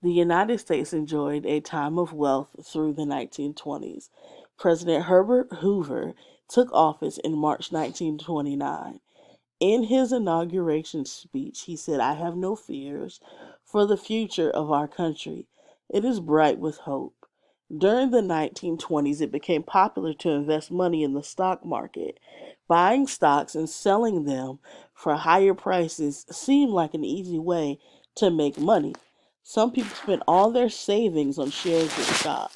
The United States enjoyed a time of wealth through the 1920s. President Herbert Hoover took office in March 1929. In his inauguration speech, he said, "I have no fears for the future of our country. It is bright with hope." During the 1920s, it became popular to invest money in the stock market. Buying stocks and selling them for higher prices seemed like an easy way to make money. Some people spent all their savings on shares of stock.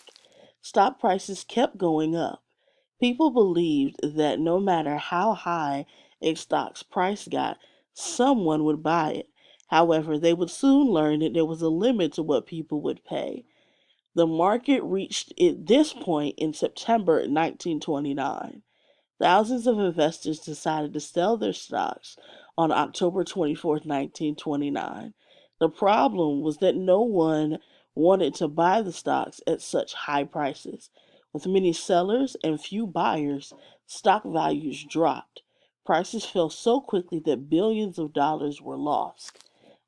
Stock prices kept going up. People believed that no matter how high a stock's price got, someone would buy it. However, they would soon learn that there was a limit to what people would pay. The market reached this point in September 1929. Thousands of investors decided to sell their stocks on October 24th, 1929. The problem was that no one wanted to buy the stocks at such high prices. With many sellers and few buyers, stock values dropped. Prices fell so quickly that billions of dollars were lost.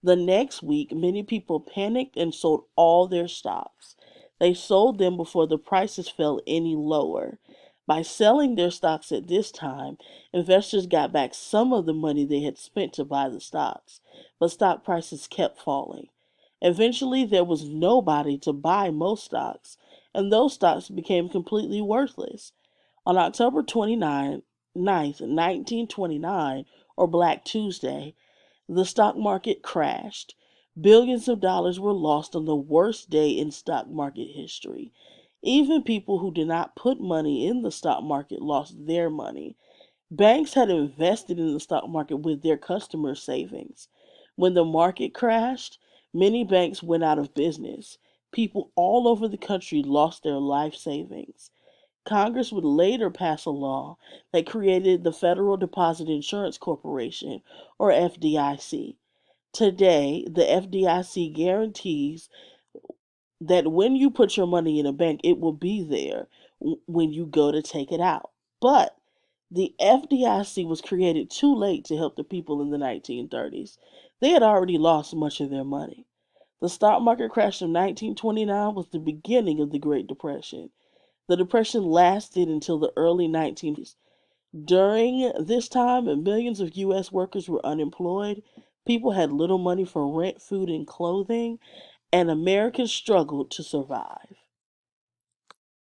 The next week, many people panicked and sold all their stocks. They sold them before the prices fell any lower. By selling their stocks at this time, investors got back some of the money they had spent to buy the stocks, but stock prices kept falling. Eventually, there was nobody to buy most stocks, and those stocks became completely worthless. On October 29th, 1929, or Black Tuesday, the stock market crashed. Billions of dollars were lost on the worst day in stock market history. Even people who did not put money in the stock market lost their money. Banks had invested in the stock market with their customers' savings. When the market crashed, many banks went out of business. People all over the country lost their life savings. Congress would later pass a law that created the Federal Deposit Insurance Corporation, or FDIC. Today, the FDIC guarantees that when you put your money in a bank, it will be there when you go to take it out. But the FDIC was created too late to help the people in the 1930s. They had already lost much of their money. The stock market crash of 1929 was the beginning of the Great Depression. The Depression lasted until the early 1950s. During this time, millions of U.S. workers were unemployed. People had little money for rent, food, and clothing, and Americans struggled to survive.